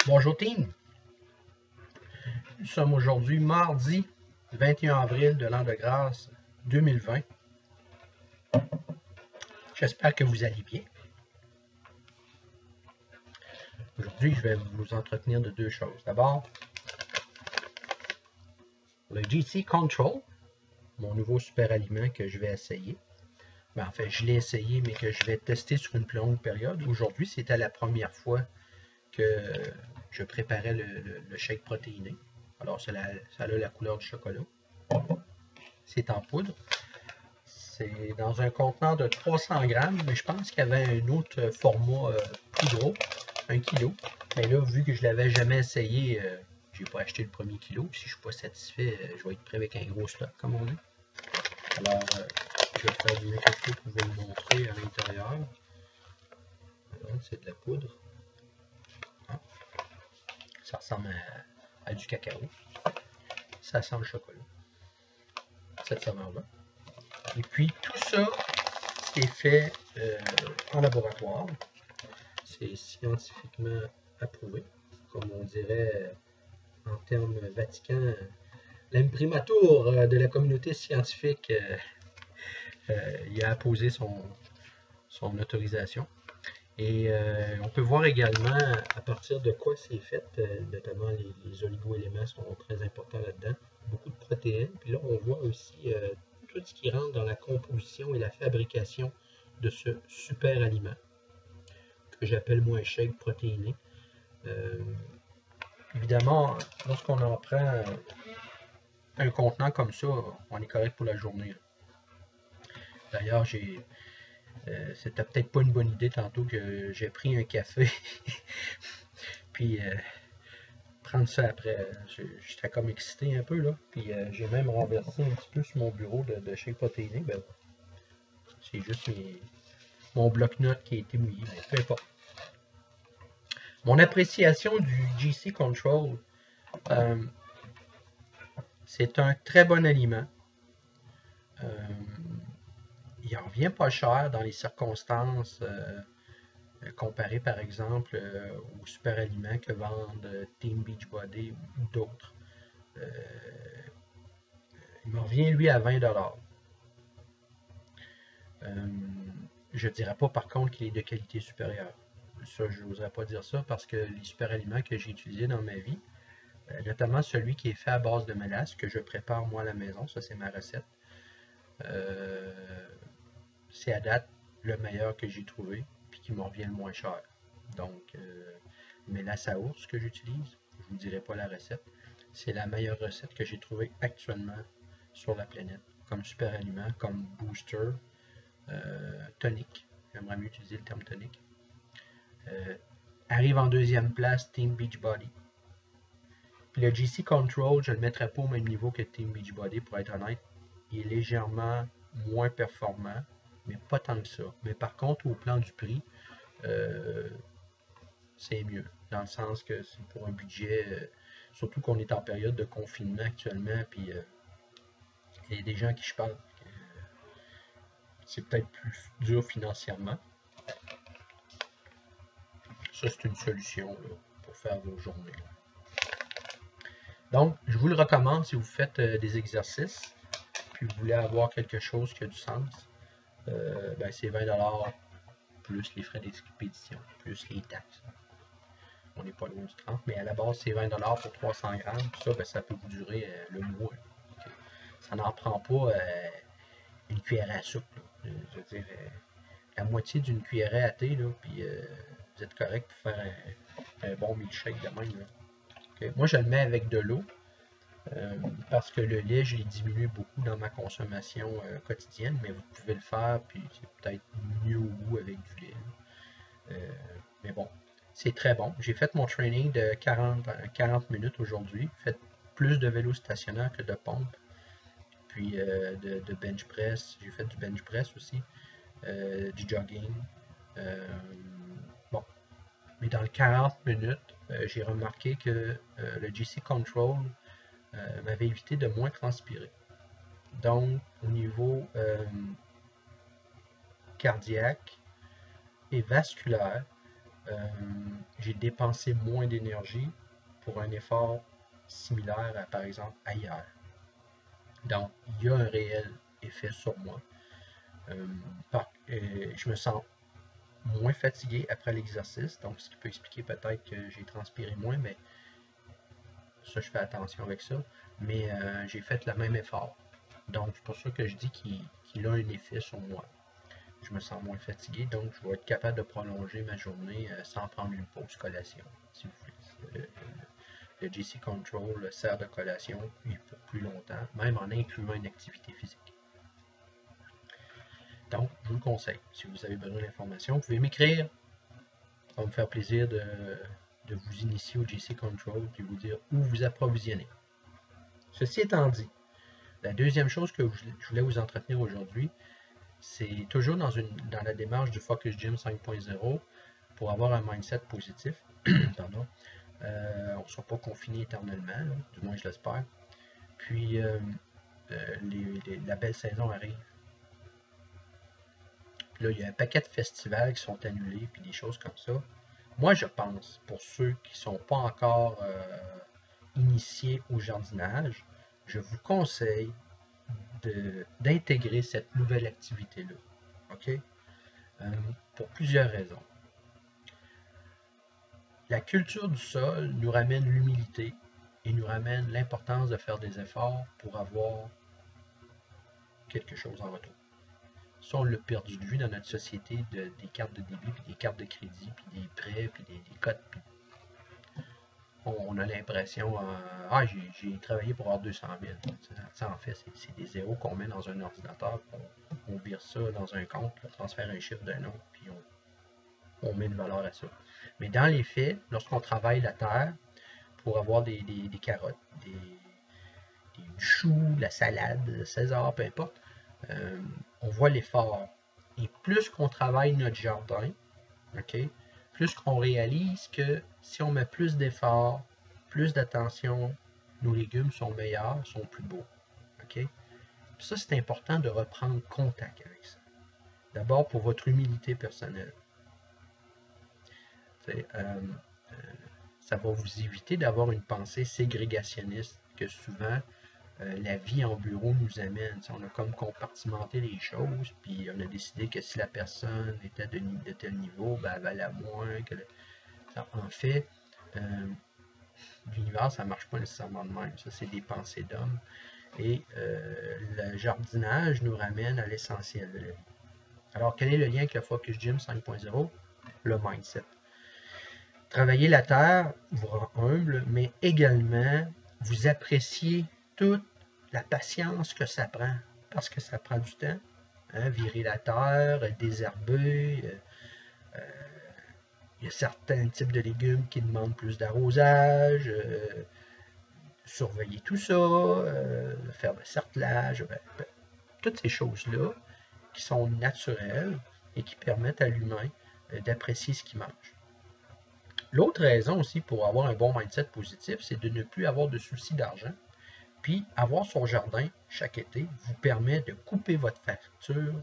Bonjour team, nous sommes aujourd'hui mardi 21 avril de l'an de grâce 2020. J'espère que vous allez bien. Aujourd'hui, je vais vous entretenir de deux choses. D'abord, le GC Control, mon nouveau super aliment que je vais essayer. En fait, je l'ai essayé, mais que je vais tester sur une plus longue période. Aujourd'hui, c'était la première fois que je préparais le shake protéiné. Alors, ça a la couleur du chocolat. C'est en poudre. C'est dans un contenant de 300 grammes, mais je pense qu'il y avait un autre format plus gros, 1 kg. Mais là, vu que je ne l'avais jamais essayé, je n'ai pas acheté le premier kilo. Puis si je ne suis pas satisfait, je vais être prêt avec un gros stock, comme on dit. Alors, je vais faire du make-up pour vous le montrer à l'intérieur. C'est de la poudre. Ça ressemble à du cacao. Ça sent le chocolat. Cette saveur-là. Et puis, tout ça, c'est fait en laboratoire. C'est scientifiquement approuvé. Comme on dirait en termes Vatican, l'imprimatur de la communauté scientifique il a apposé son autorisation. Et on peut voir également à partir de quoi c'est fait, notamment les oligo-éléments sont très importants là-dedans, beaucoup de protéines. Puis là, on voit aussi tout ce qui rentre dans la composition et la fabrication de ce super aliment que j'appelle moi un shake protéiné. Évidemment, lorsqu'on en prend un contenant comme ça, on est correct pour la journée. D'ailleurs, c'était peut-être pas une bonne idée tantôt que j'ai pris un café, puis prendre ça après. J'étais comme excité un peu, là, puis j'ai même renversé un petit peu sur mon bureau de shake protéiné. Ben, c'est juste mon bloc-notes qui a été mouillé, mais peu importe. Mon appréciation du GC Control, c'est un très bon aliment. Il en revient pas cher dans les circonstances comparé par exemple aux super aliments que vendent Team Beachbody ou d'autres. Il me revient lui à 20 $. Je ne dirais pas par contre qu'il est de qualité supérieure. Ça, je n'oserais pas dire ça parce que les super aliments que j'ai utilisés dans ma vie, notamment celui qui est fait à base de mélasse, que je prépare moi à la maison, ça c'est ma recette, c'est à date le meilleur que j'ai trouvé puis qui me revient le moins cher. Donc, mélasse à ours que j'utilise, je ne vous dirai pas la recette, c'est la meilleure recette que j'ai trouvée actuellement sur la planète, comme super aliment, comme booster, tonique, j'aimerais mieux utiliser le terme tonique. Arrive en deuxième place Team Beachbody. Puis le GC Control, je ne le mettrais pas au même niveau que Team Beachbody pour être honnête. Il est légèrement moins performant, mais pas tant que ça. Mais par contre, au plan du prix, c'est mieux. Dans le sens que c'est pour un budget, surtout qu'on est en période de confinement actuellement, puis il y a des gens qui je parle, c'est peut-être plus dur financièrement. Ça, c'est une solution là, pour faire vos journées. Donc, je vous le recommande si vous faites des exercices, puis vous voulez avoir quelque chose qui a du sens. Ben, c'est 20 $ plus les frais d'expédition, plus les taxes. On n'est pas loin du 30, mais à la base, c'est 20 $ pour 300 grammes. Ça, ben, ça peut vous durer le mois. Okay. Ça n'en prend pas une cuillère à soupe. Là. Je veux dire, la moitié d'une cuillère à thé, là, puis vous êtes correct pour faire un bon milkshake de même. Là. Okay. Moi, je le mets avec de l'eau parce que le lait, je l'ai diminué beaucoup dans ma consommation quotidienne, mais vous pouvez le faire, puis c'est peut-être mieux au goût avec du lait. Mais bon, c'est très bon. J'ai fait mon training de 40 minutes aujourd'hui. J'ai fait plus de vélo stationnaire que de pompe. Puis de bench press. J'ai fait du bench press aussi. Du jogging. Bon. Mais dans le 40 minutes, j'ai remarqué que le GC Control m'avait évité de moins transpirer. Donc, au niveau cardiaque et vasculaire, j'ai dépensé moins d'énergie pour un effort similaire à, par exemple, à hier. Donc, il y a un réel effet sur moi. Je me sens moins fatigué après l'exercice, donc ce qui peut expliquer peut-être que j'ai transpiré moins, mais ça, je fais attention avec ça. Mais j'ai fait le même effort. Donc, c'est pour ça que je dis qu'il a un effet sur moi. Je me sens moins fatigué, donc je vais être capable de prolonger ma journée sans prendre une pause collation, si vous voulez. Le GC Control sert de collation pour plus longtemps, même en incluant une activité physique. Donc, je vous le conseille. Si vous avez besoin d'informations, vous pouvez m'écrire. Ça va me faire plaisir de vous initier au GC Control et vous dire où vous approvisionner. Ceci étant dit, la deuxième chose que je voulais vous entretenir aujourd'hui, c'est toujours dans la démarche du Focus Gym 5.0 pour avoir un mindset positif. Pardon. On ne sera pas confiné éternellement, là, du moins je l'espère. Puis la belle saison arrive. Puis là, il y a un paquet de festivals qui sont annulés, puis des choses comme ça. Moi, je pense, pour ceux qui ne sont pas encore initiés au jardinage, je vous conseille d'intégrer cette nouvelle activité-là. OK? Pour plusieurs raisons. La culture du sol nous ramène l'humilité et nous ramène l'importance de faire des efforts pour avoir quelque chose en retour. Ça, on l'a perdu de vue dans notre société des cartes de débit, puis des cartes de crédit, puis des prêts, puis des cotes. Puis on a l'impression, j'ai travaillé pour avoir 200 000. Ça, en fait, c'est des zéros qu'on met dans un ordinateur, on vire ça dans un compte, on transfère un chiffre d'un autre, puis on met une valeur à ça. Mais dans les faits, lorsqu'on travaille la terre, pour avoir des carottes, du chou, de la salade, César, peu importe, on voit l'effort. Et plus qu'on travaille notre jardin, okay, plus qu'on réalise que si on met plus d'efforts, plus d'attention, nos légumes sont meilleurs, sont plus beaux. Okay? Ça, c'est important de reprendre contact avec ça. D'abord pour votre humilité personnelle. Ça va vous éviter d'avoir une pensée ségrégationniste que souvent la vie en bureau nous amène. On a comme compartimenté les choses, puis on a décidé que si la personne était de tel niveau, ben, elle valait moins. En fait, l'univers, ça ne marche pas nécessairement de même. Ça, c'est des pensées d'hommes. Et le jardinage nous ramène à l'essentiel de la vie. Alors, quel est le lien avec le Focus Gym 5.0? Le mindset. Travailler la terre vous rend humble, mais également vous appréciez toute la patience que ça prend, parce que ça prend du temps. Hein, virer la terre, désherber. Il y a certains types de légumes qui demandent plus d'arrosage, surveiller tout ça, faire le cerclage, toutes ces choses-là qui sont naturelles et qui permettent à l'humain d'apprécier ce qu'il mange. L'autre raison aussi pour avoir un bon mindset positif, c'est de ne plus avoir de soucis d'argent. Puis, avoir son jardin chaque été vous permet de couper votre facture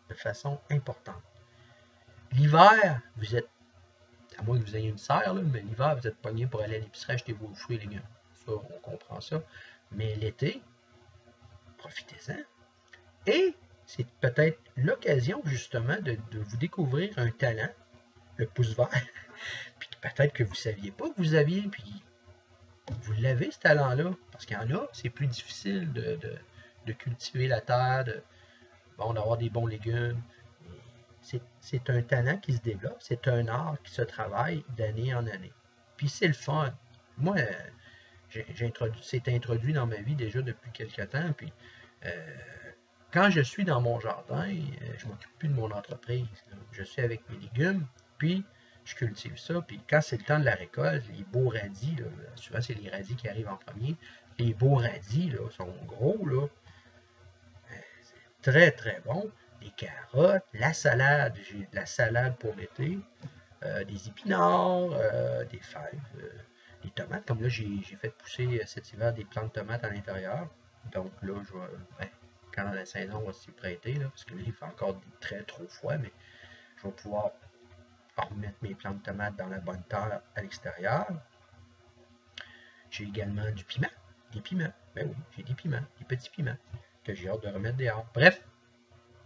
de façon importante. L'hiver, vous êtes, à moins que vous ayez une serre, là, mais l'hiver, vous êtes pogné pour aller à l'épicerie acheter vos fruits et légumes. Ça, on comprend ça. Mais l'été, profitez-en. Et c'est peut-être l'occasion, justement, de vous découvrir un talent, le pouce vert, puis peut-être que vous ne saviez pas que vous aviez, puis vous l'avez, ce talent-là. Parce qu'il y en a, c'est plus difficile de cultiver la terre, d'avoir des bons légumes. C'est un talent qui se développe, c'est un art qui se travaille d'année en année. Puis c'est le fun. Moi, c'est introduit dans ma vie déjà depuis quelques temps. Puis quand je suis dans mon jardin, je ne m'occupe plus de mon entreprise. Là. Je suis avec mes légumes, puis je cultive ça. Puis quand c'est le temps de la récolte, les beaux radis, là, souvent c'est les radis qui arrivent en premier, les beaux radis là, sont gros, là. C'est très très bon. Les carottes, la salade, j'ai de la salade pour l'été, des épinards, des fèves, des tomates. Comme là, j'ai fait pousser cet hiver des plantes de tomates à l'intérieur. Donc là, je vais, quand la saison va s'y prêter, là, parce que là, il fait encore très trop froid, mais je vais pouvoir remettre mes plants de tomates dans la bonne terre à l'extérieur. J'ai également du piment, des piments. Ben oui, j'ai des piments, des petits piments que j'ai hâte de remettre dehors. Bref,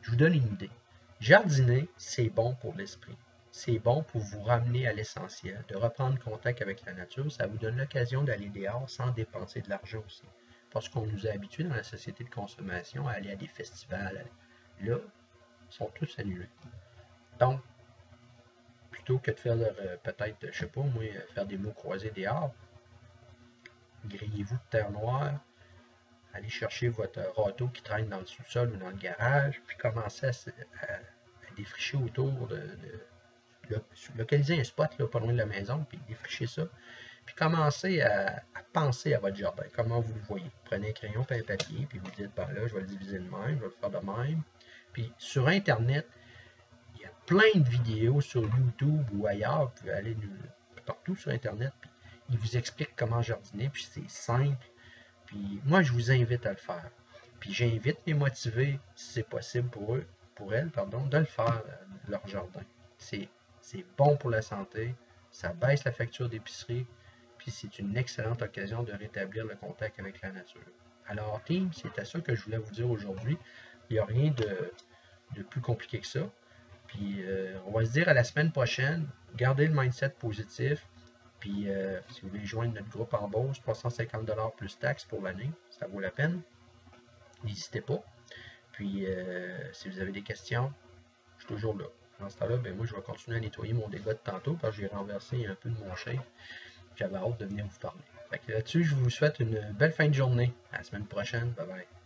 je vous donne une idée. Jardiner, c'est bon pour l'esprit. C'est bon pour vous ramener à l'essentiel, de reprendre contact avec la nature. Ça vous donne l'occasion d'aller dehors sans dépenser de l'argent aussi. Parce qu'on nous a habitués dans la société de consommation à aller à des festivals. Là, ils sont tous annulés. Donc, plutôt que de faire peut-être, je sais pas, moi, faire des mots croisés dehors, grillez-vous de terre noire, allez chercher votre râteau qui traîne dans le sous-sol ou dans le garage, puis commencez à défricher autour localiser un spot là, pas loin de la maison, puis défricher ça. Puis commencez à penser à votre jardin, comment vous le voyez. Prenez un crayon et un papier, puis vous dites, ben là, je vais le diviser de même, je vais le faire de même. Puis sur Internet, il y a plein de vidéos sur YouTube ou ailleurs, vous pouvez aller partout sur Internet, puis ils vous expliquent comment jardiner, puis c'est simple. Puis moi, je vous invite à le faire. Puis j'invite mes motivés, si c'est possible pour elles, de le faire, leur jardin. C'est bon pour la santé, ça baisse la facture d'épicerie, puis c'est une excellente occasion de rétablir le contact avec la nature. Alors, team, c'était ça que je voulais vous dire aujourd'hui. Il n'y a rien de plus compliqué que ça. Puis, on va se dire à la semaine prochaine. Gardez le mindset positif. Puis, si vous voulez joindre notre groupe en bourse, 350$ plus taxes pour l'année, ça vaut la peine. N'hésitez pas. Puis, si vous avez des questions, je suis toujours là. Dans ce temps-là, ben moi, je vais continuer à nettoyer mon dégât de tantôt parce que j'ai renversé un peu de mon shake. J'avais hâte de venir vous parler. Fait que là-dessus, je vous souhaite une belle fin de journée. À la semaine prochaine. Bye bye.